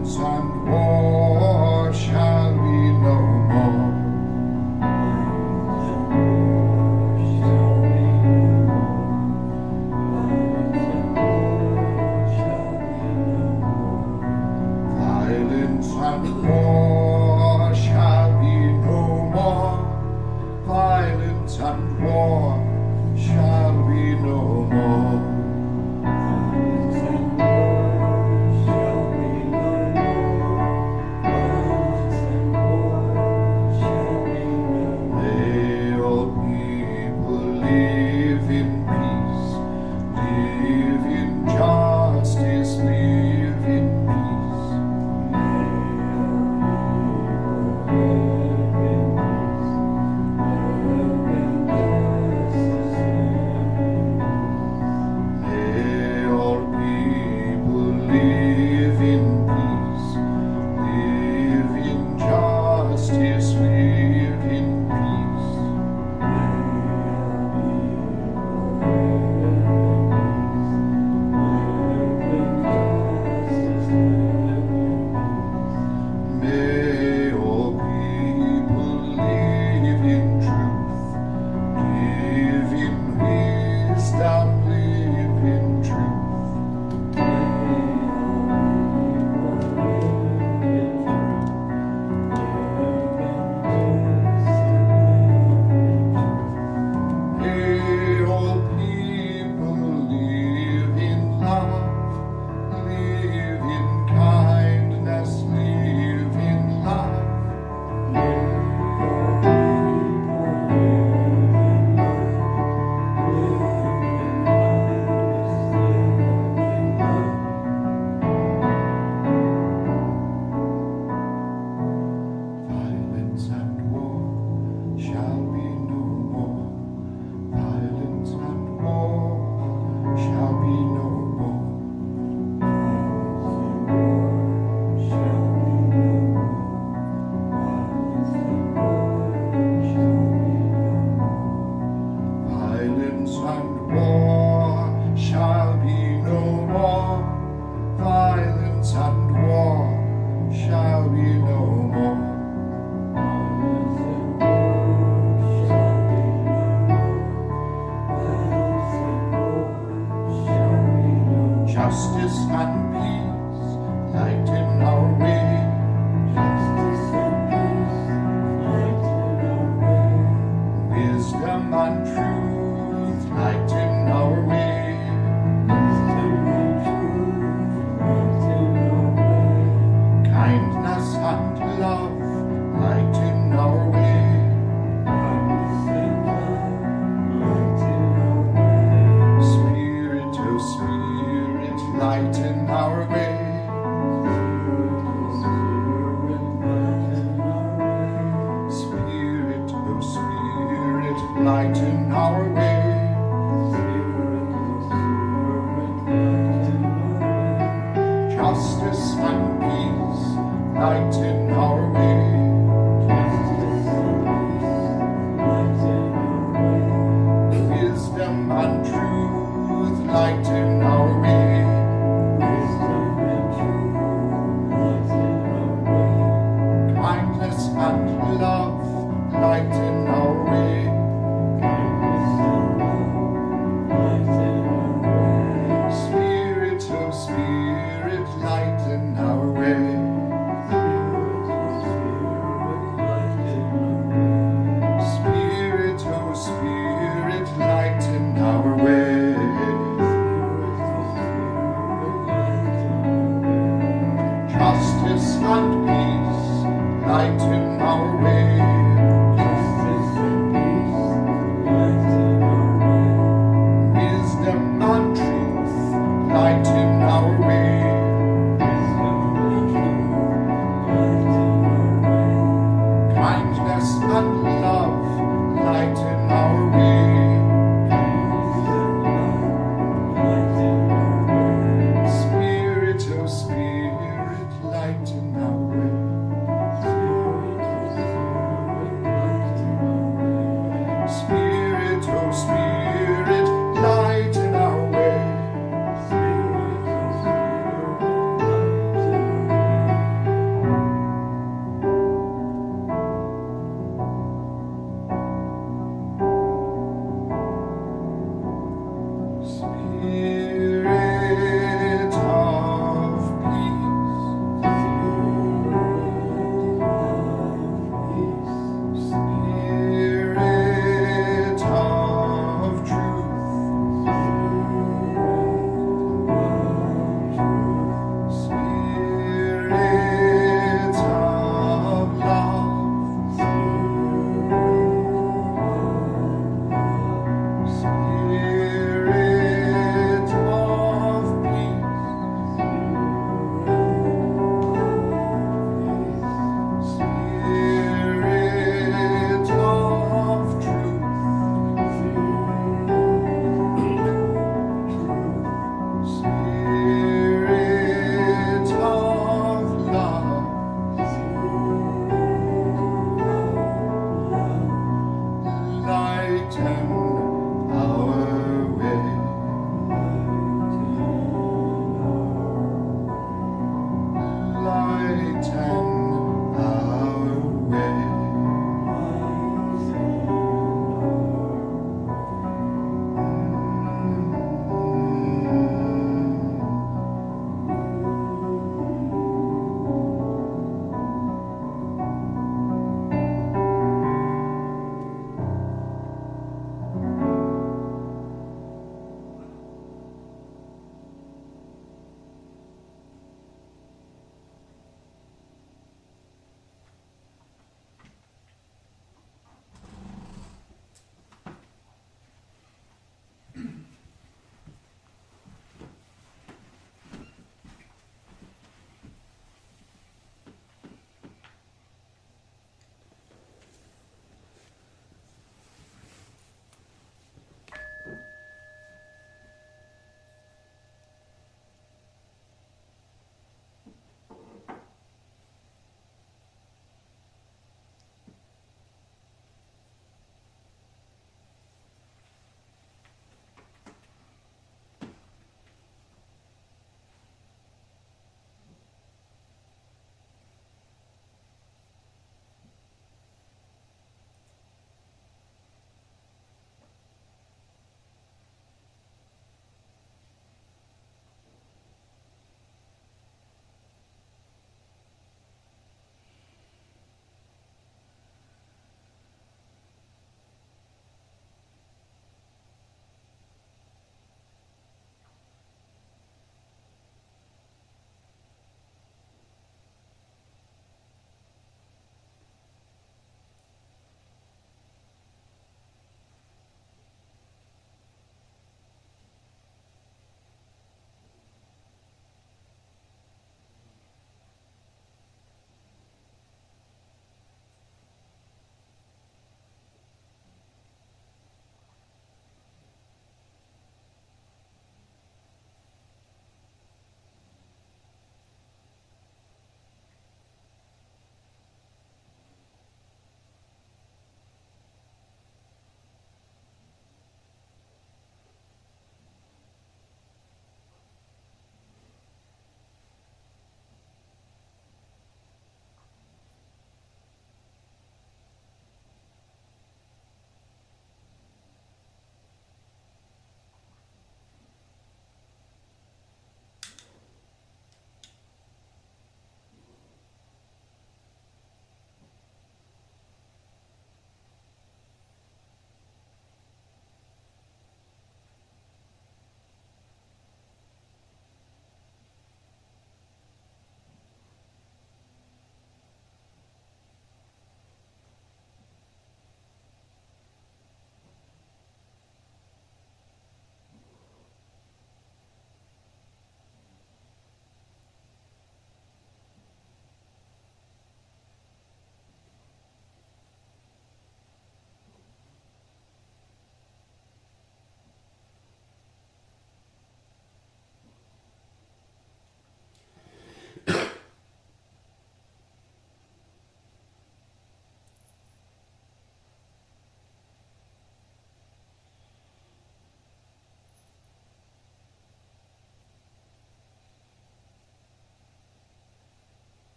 Violence and war shall be no more. Violence and war shall be no more. Violence and war shall be no more. Justice and peace lighten our way. Justice and peace lighten our way. Wisdom and truth lighten our way. Wisdom and truth lighten our way. Kindness and love lighten our way. Kindness and love lighten our way. Spirit, oh Spirit, lighten our way. Spirit, oh Spirit, lighten our way. Justice and peace lighten our way. Wisdom and truth lighten our way. Kindness and love lighten our way. Spirit, oh Spirit, lighten our way. Spirit, oh Spirit, lighten our way. Justice and peace lighten our way. Wisdom and truth lighten our way. Kindness and love lighten our way. Spirit, oh Spirit, lighten our way. Spirit, oh Spirit, lighten our way.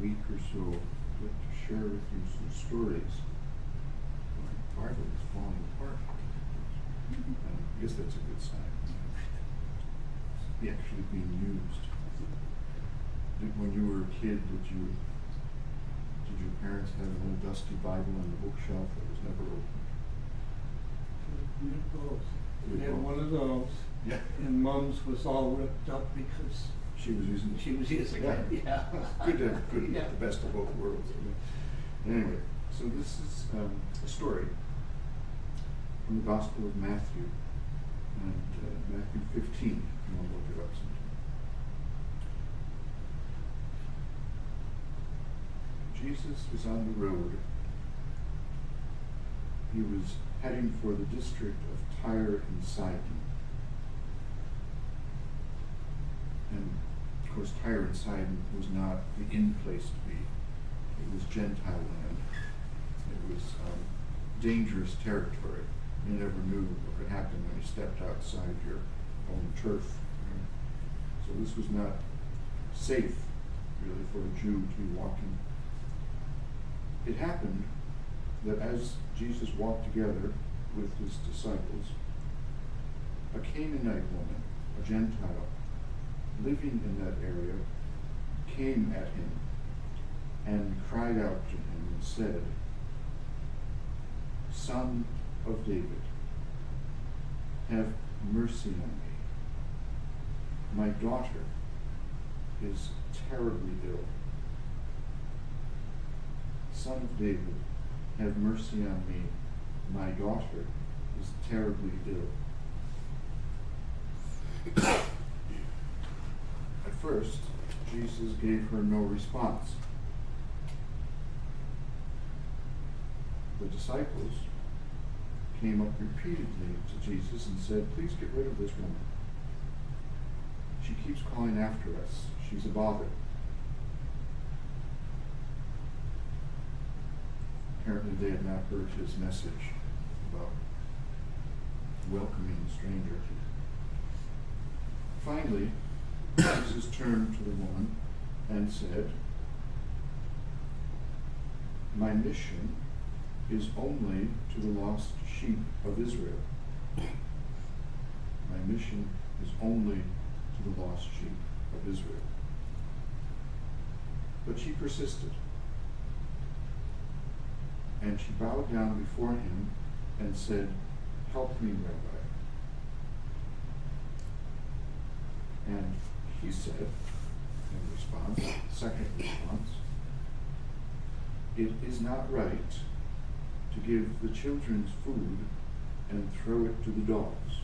week or so, I'd like to share with you some stories. My Bible is falling apart. And I guess that's a good sign. It's actually being used. When you were a kid, did your parents have an old dusty Bible on the bookshelf that was never opened? We had both. You We had had both? one of those, Yeah. and Mom's was all ripped up because She was using it. she was using it, yeah. Good to have Yeah. the best of both worlds. Anyway, so this is a story from the Gospel of Matthew, and Matthew 15. You want to look it up sometime. Jesus was on the road. He was heading for the district of Tyre and Sidon. And of course, Tyre and Sidon was not the in place to be. It was Gentile land. It was dangerous territory. You never knew what could happen when you stepped outside your own turf. So this was not safe, really, for a Jew to be walking. It happened that as Jesus walked together with his disciples, a Canaanite woman, a Gentile, living in that area, came at him and cried out to him and said, "Son of David, have mercy on me. My daughter is terribly ill." Son of David, have mercy on me. My daughter is terribly ill. At first, Jesus gave her no response. The disciples came up repeatedly to Jesus and said, "Please get rid of this woman. She keeps calling after us. She's a bother." Apparently they had not heard his message about welcoming a stranger. Finally, Jesus turned to the woman and said, "My mission is only to the lost sheep of Israel." My mission is only to the lost sheep of Israel. But she persisted. And she bowed down before him and said, "Help me, Rabbi." And he said, in response, second response, "It is not right to give the children's food and throw it to the dogs.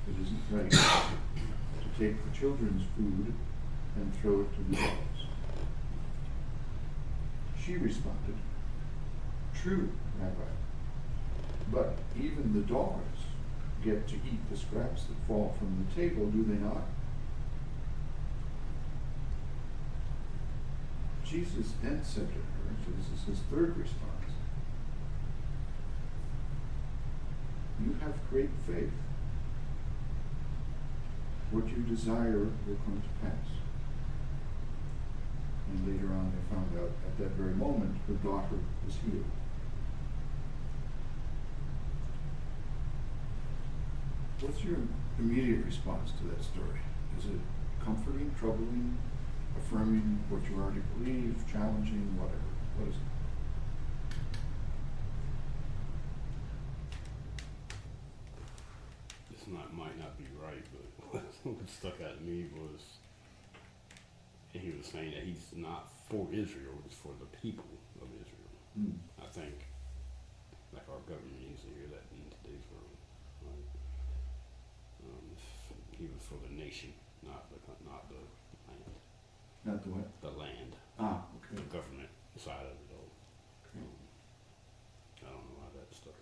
It isn't right to take the children's food and throw it to the dogs." She responded, "True, Rabbi, but even the dogs get to eat the scraps that fall from the table, do they not?" Jesus then said to her, so this is his third response, "You have great faith. What you desire will come to pass." And later on they found out at that very moment her daughter was healed. What's your immediate response to that story? Is it comforting, troubling, affirming what you already believe, challenging, whatever? What is it? Might not be right, but what stuck out to me was he was saying that he's not for Israel, it's for the people of Israel. I think, like our government needs to hear that in today's world. Right? He was for the nation, not the land. Not the what? The land. Ah, okay. The government side of it all. Okay. I don't know how that stuck.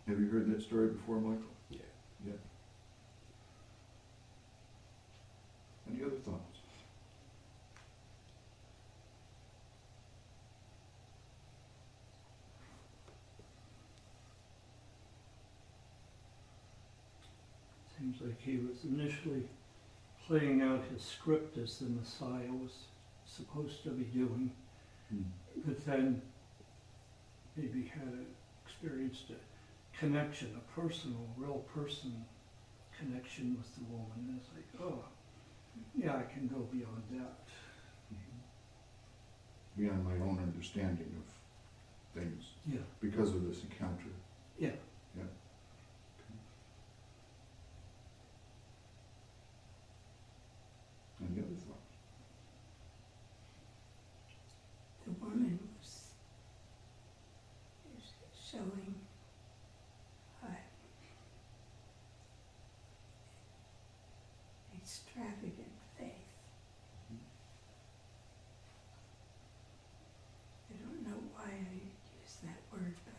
Have you heard that story before, Michael? Yeah. Yeah. Any other thoughts? Seems like he was initially playing out his script as the Messiah was supposed to be doing, Mm. but then maybe experienced a connection, a personal, real personal connection with the woman. And it's like, oh, yeah, I can go beyond that. Beyond my own understanding of things Yeah, because of this encounter. yeah. Yeah. Any other thoughts? The woman was is showing extravagant faith. I don't know why I use that word, but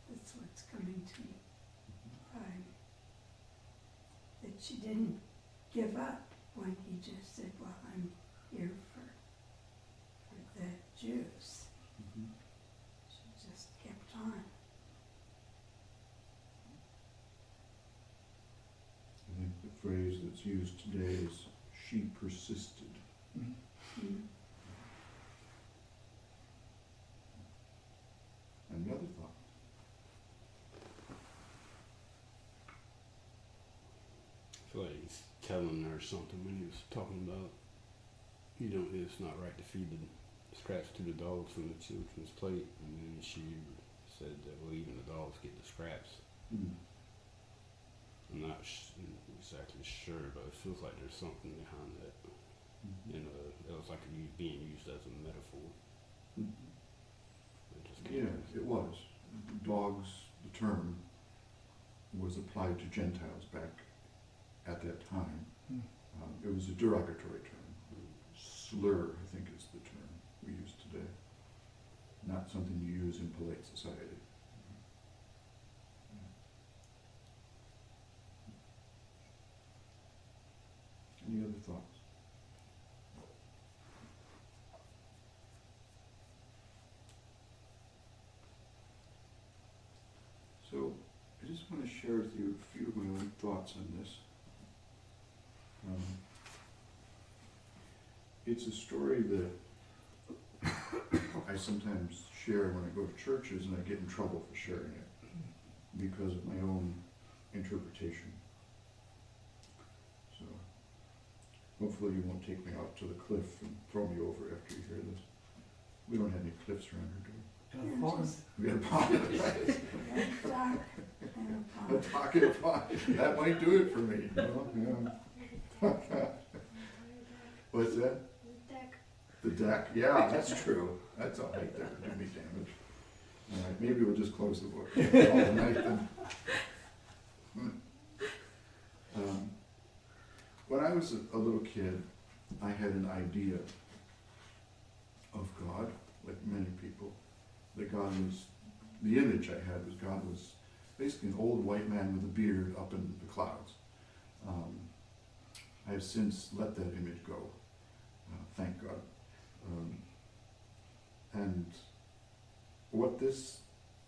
that's what's coming to me. That she didn't give up when he just said, well, I'm here for the Jews. Mm-hmm. She just kept on. I think the phrase that's used today is she persisted. Mm. Any other thought? I feel like he's telling her something when he was talking about, it's not right to feed the scraps to the dogs from the children's plate. And then she said that, well, even the dogs get the scraps. Mm. I'm not exactly sure, but it feels like there's something behind that. Mhm. And it was like being used as a metaphor. Mhm. It just Yeah, it was. Dogs, the term, was applied to Gentiles back at that time. Mm. It was a derogatory term. Slur, I think, is the term we use today. Not something you use in polite society. Any other thoughts? So, I just want to share with you a few of my own thoughts on this. It's a story that I sometimes share when I go to churches, and I get in trouble for sharing it because of my own interpretation. So, hopefully you won't take me out to the cliff and throw me over after you hear this. We don't have any cliffs around here, do we? Got a Yeah, farm. just- We have ponds. Yeah, dock and a A pond. pocket pond. That might do it for me, you know? Yeah. What's that? Deck. The deck, yeah, that's true. That's a height that would do me damage. All right, maybe we'll just close the book. Call it a night then. When I was a little kid, I had an idea of God, like many people. That God was, the image I had was God was basically an old white man with a beard up in the clouds. I have since let that image go, thank God. And what this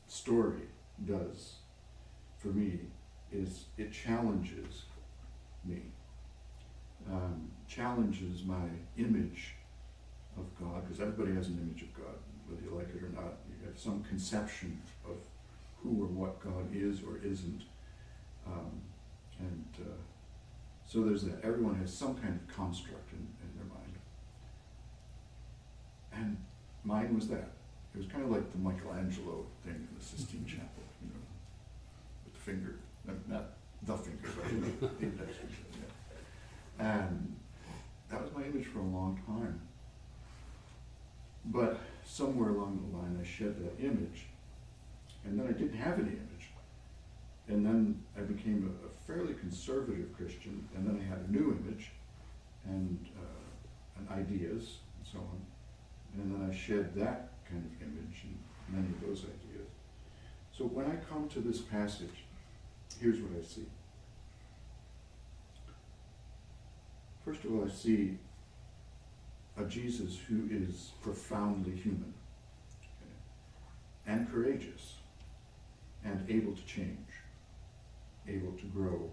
story does for me is it challenges me, challenges my image of God, because everybody has an image of God, whether you like it or not. You have some conception of who or what God is or isn't. So there's that. Everyone has some kind of construct in their mind. And mine was that. It was kind of like the Michelangelo thing in the Sistine Chapel, you know, with the finger, not the finger, but the index finger, yeah. And that was my image for a long time. But somewhere along the line, I shed that image, and then I didn't have any image. And then I became a fairly conservative Christian, and then I had a new image, and ideas, and so on. And then I shed that kind of image and many of those ideas. So when I come to this passage, here's what I see. First of all, I see a Jesus who is profoundly human, okay, and courageous, and able to change, able to grow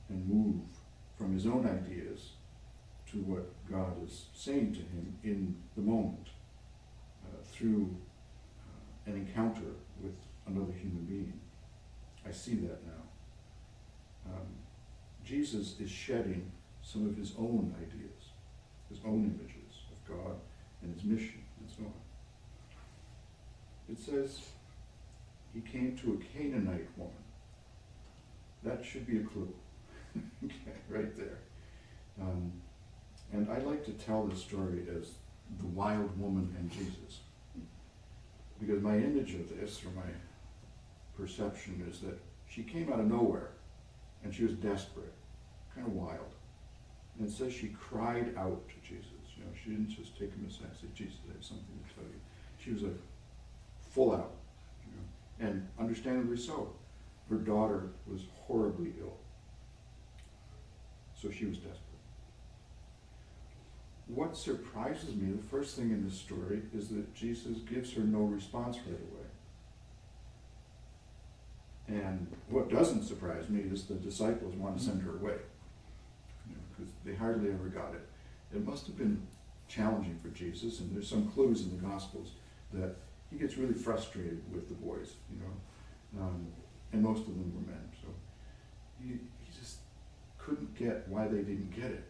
and move from his own ideas to what God is saying to him in the moment through an encounter with another human being. I see that now. Jesus is shedding some of his own ideas, his own images of God and his mission and so on. It says he came to a Canaanite woman. That should be a clue. Okay, right there. And I like to tell this story as the wild woman and Jesus. Because my image of this, or my perception, is that she came out of nowhere and she was desperate, kind of wild. And it says she cried out to Jesus. You know, she didn't just take him aside and say, Jesus, I have something to tell you. She was like full out, you know, and understandably so. Her daughter was horribly ill. So she was desperate. What surprises me, the first thing in this story, is that Jesus gives her no response right away. And what doesn't surprise me is the disciples want to send her away, because they hardly ever got it. It must have been challenging for Jesus, and there's some clues in the Gospels that he gets really frustrated with the boys, you know, and most of them were men. So he just couldn't get why they didn't get it.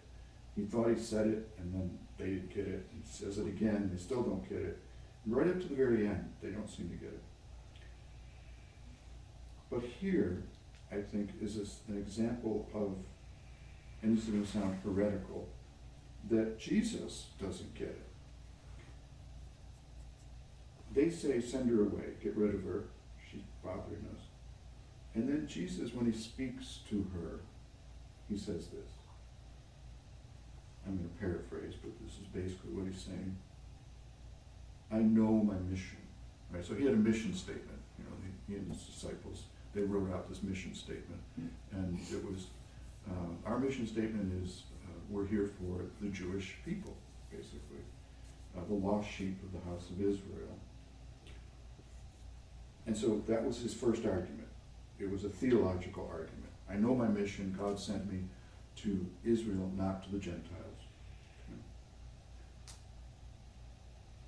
He thought he said it, and then they didn't get it. He says it again, they still don't get it. And right up to the very end, they don't seem to get it. But here, I think, is an example of, and this is going to sound heretical, that Jesus doesn't get it. They say, send her away, get rid of her, she's bothering us. And then Jesus, when he speaks to her, he says this. I'm going to paraphrase, but this is basically what he's saying. I know my mission. Right? So he had a mission statement. You know, he and his disciples, they wrote out this mission statement. And it was, our mission statement is, we're here for the Jewish people, basically. The lost sheep of the house of Israel. And so that was his first argument. It was a theological argument. I know my mission. God sent me to Israel, not to the Gentiles.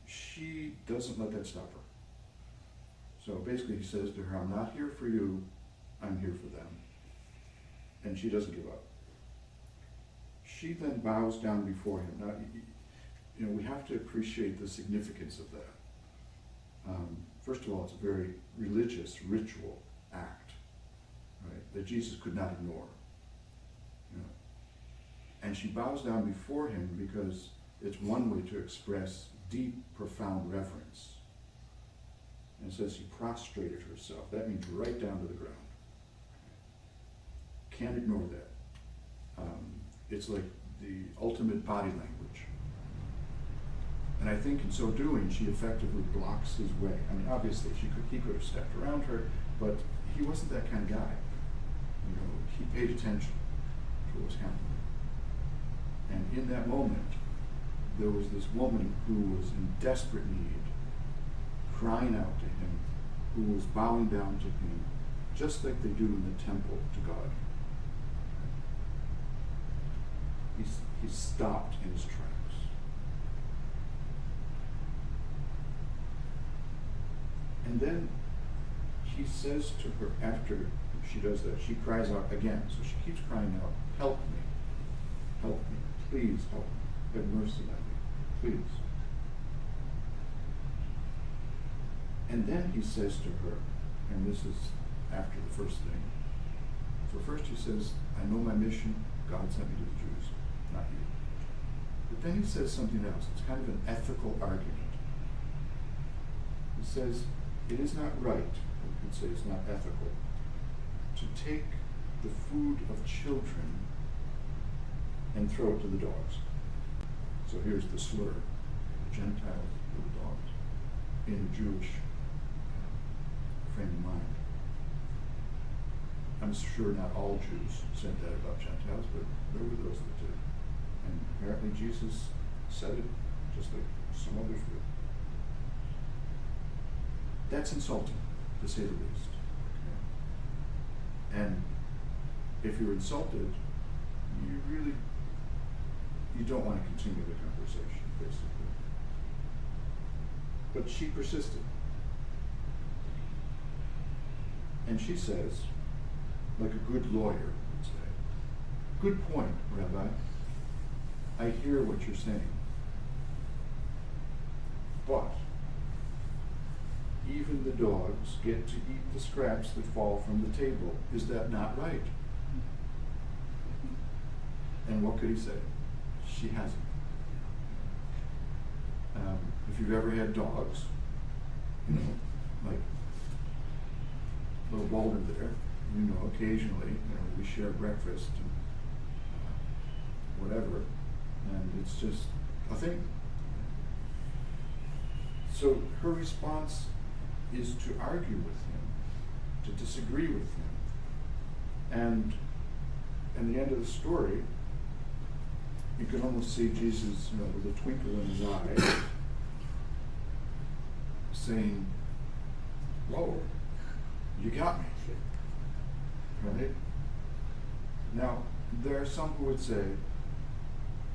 She doesn't let that stop her. So basically he says to her, I'm not here for you, I'm here for them. And she doesn't give up. She then bows down before him. Now, you know, we have to appreciate the significance of that. First of all, it's a very religious, ritual act, right, that Jesus could not ignore. You know? And she bows down before him because it's one way to express deep, profound reverence. And it says she prostrated herself. That means right down to the ground. Can't ignore that. It's like the ultimate body language. And I think in so doing, she effectively blocks his way. I mean, obviously, he could have stepped around her, but he wasn't that kind of guy. You know, he paid attention to what was happening. And in that moment, there was this woman who was in desperate need, crying out to him, who was bowing down to him, just like they do in the temple to God. He stopped in his tracks. And then he says to her, after she does that, she cries out again. So she keeps crying out, help me, please help me, have mercy on me, please. And then he says to her, and this is after the first thing. So first he says, I know my mission, God sent me to the Jews, not you. But then he says something else. It's kind of an ethical argument. He says, it is not right, we could say it's not ethical, to take the food of children and throw it to the dogs. So here's the slur, Gentiles, little dogs, in a Jewish frame of mind. I'm sure not all Jews said that about Gentiles, but there were those that did. And apparently Jesus said it just like some others would. That's insulting, to say the least. Okay? And if you're insulted, you don't want to continue the conversation, basically. But she persisted. And she says, like a good lawyer would say, "Good point, Rabbi. I hear what you're saying. But even the dogs get to eat the scraps that fall from the table. Is that not right?" And what could he say? She hasn't. If you've ever had dogs, you know, like little Boulder there, you know, occasionally, you know, we share breakfast and whatever, and it's just a thing. So her response is to argue with him, to disagree with him. And in the end of the story, you can almost see Jesus, you know, with a twinkle in his eye, saying, "Whoa, you got me." Right? Now, there are some who would say,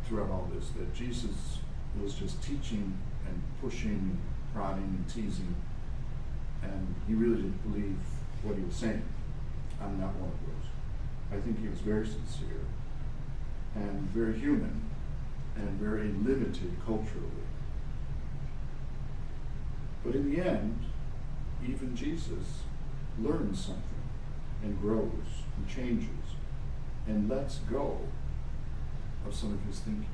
throughout all this, that Jesus was just teaching and pushing and prodding and teasing, and he really didn't believe what he was saying. I'm not one of those. I think he was very sincere and very human and very limited culturally. But in the end, even Jesus learns something and grows and changes and lets go of some of his thinking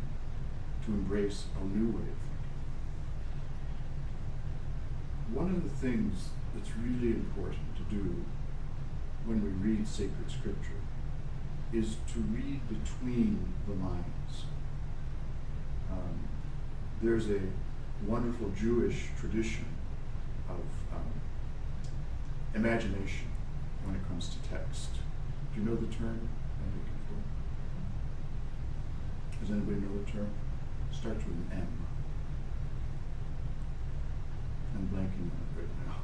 to embrace a new way of thinking. One of the things that's really important to do when we read sacred scripture is to read between the lines. There's a wonderful Jewish tradition of imagination when it comes to text. Do you know the term I'm looking for? Does anybody know the term? It starts with an M. I'm blanking on it right now.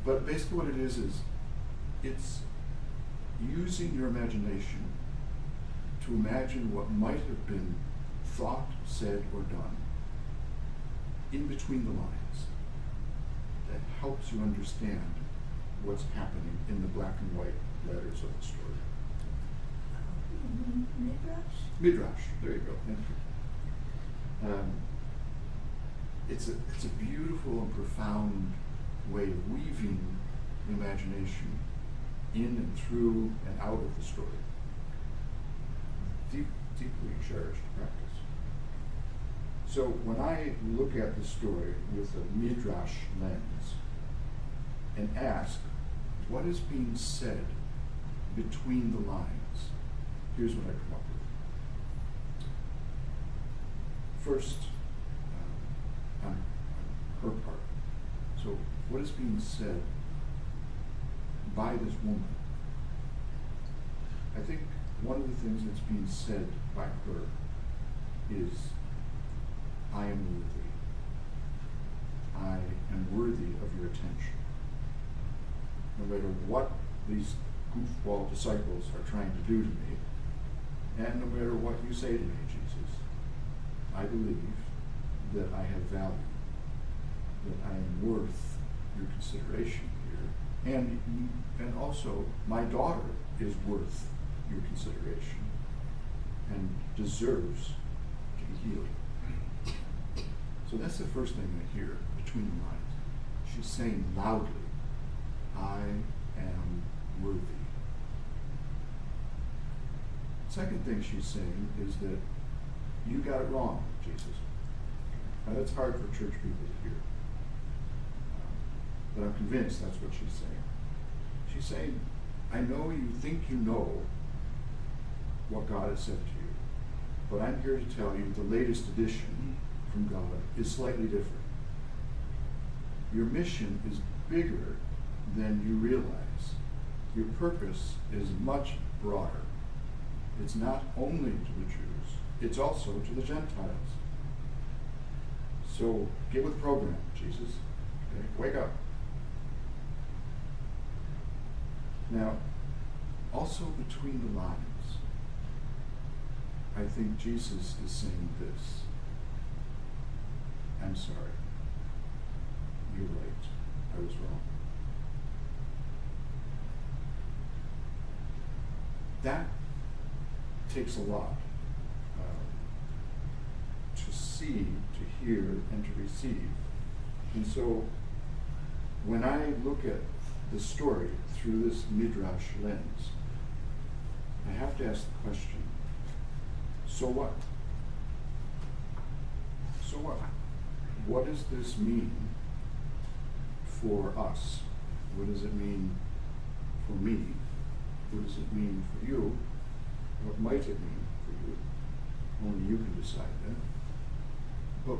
But basically what it is it's using your imagination to imagine what might have been thought, said, or done in between the lines. That helps you understand what's happening in the black and white letters of the story. Midrash? Midrash, there you go, thank you. It's a beautiful and profound way of weaving the imagination in and through and out of the story. Deeply cherished practice. So when I look at the story with a Midrash lens and ask, what is being said between the lines? Here's what I come up with. First, on her part. So what is being said by this woman? I think one of the things that's being said by her is, I am worthy. I am worthy of your attention. No matter what these goofball disciples are trying to do to me, and no matter what you say to me, Jesus, I believe that I have value, that I am worth your consideration here, and also my daughter is worth your consideration and deserves to be healed. So that's the first thing I hear between the lines. She's saying loudly, I am worthy. Second thing she's saying is that you got it wrong, Jesus. Now that's hard for church people to hear. But I'm convinced that's what she's saying. She's saying, I know you think you know what God has said to you, but I'm here to tell you the latest edition from God is slightly different. Your mission is bigger than you realize. Your purpose is much broader. It's not only to the Jews, it's also to the Gentiles. So get with the program, Jesus. Okay? Wake up. Now, also between the lines, I think Jesus is saying this. I'm sorry. You're right. I was wrong. That takes a lot to see, to hear, and to receive. And so when I look at the story through this Midrash lens, I have to ask the question, so what? So what? What does this mean for us? What does it mean for me? What does it mean for you? What might it mean for you? Only you can decide that. But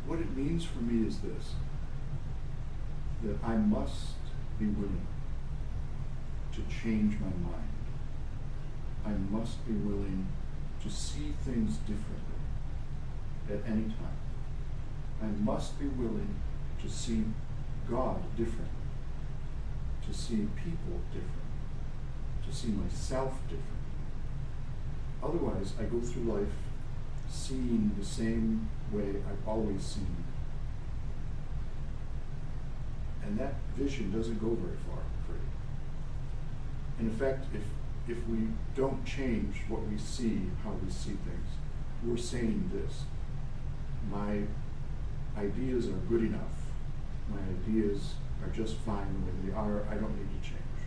what it means for me is this, that I must be willing to change my mind. I must be willing to see things differently at any time. I must be willing to see God differently, to see people differently, to see myself differently. Otherwise, I go through life seeing the same way I've always seen. And that vision doesn't go very far, I'm afraid. And in fact, if we don't change what we see, how we see things, we're saying this: my ideas are good enough. My ideas are just fine the way they are. I don't need to change.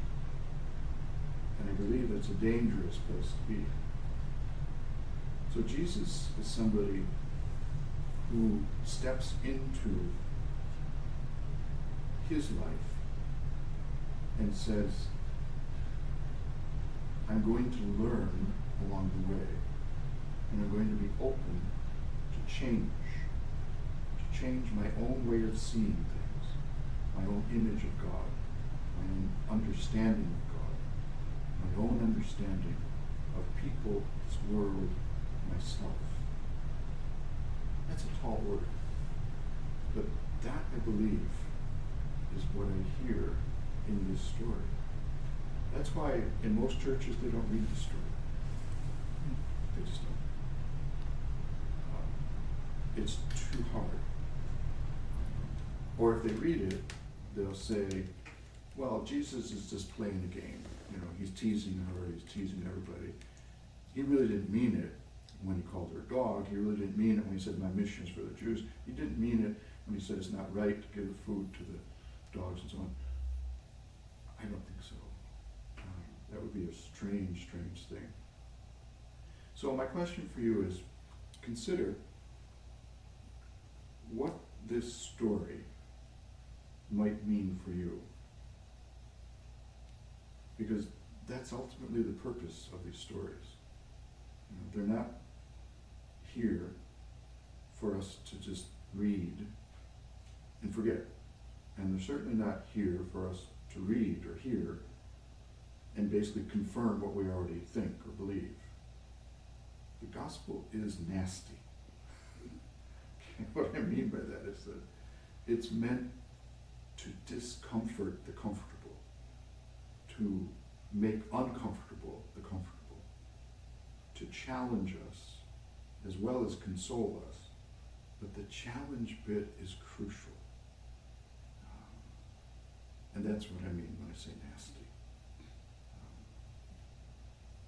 And I believe that's a dangerous place to be. So Jesus is somebody who steps into his life and says, I'm going to learn along the way, and I'm going to be open to change my own way of seeing things, my own image of God, my own understanding of God, my own understanding of people, this world, myself. That's a tall order. But that, I believe, is what I hear in this story. That's why in most churches they don't read the story. They just don't. It's too hard. Or if they read it, they'll say, well, Jesus is just playing a game. You know, he's teasing her, he's teasing everybody. He really didn't mean it when he called her a dog. He really didn't mean it when he said, my mission is for the Jews. He didn't mean it when he said it's not right to give food to the dogs and so on. I don't think so. That would be a strange, strange thing. So my question for you is, consider what this story might mean for you. Because that's ultimately the purpose of these stories. You know, they're not here for us to just read and forget. And they're certainly not here for us to read or hear and basically confirm what we already think or believe. The gospel is nasty. What I mean by that is that it's meant to discomfort the comfortable, to make uncomfortable the comfortable, to challenge us as well as console us. But the challenge bit is crucial. And that's what I mean when I say nasty.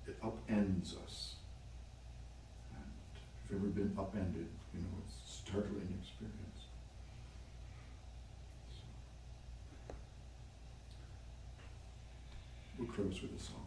It upends us. And if you've ever been upended, you know, it's a startling experience. So, we'll close with a song.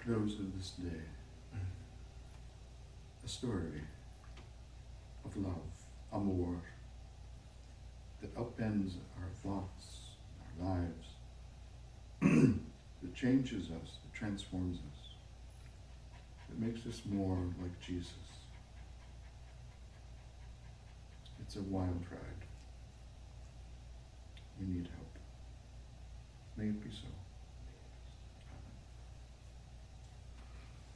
heroes of this day. A story of love, amour, that upends our thoughts, our lives, that changes us, that transforms us, that makes us more like Jesus. It's a wild ride. We need help. May it be so.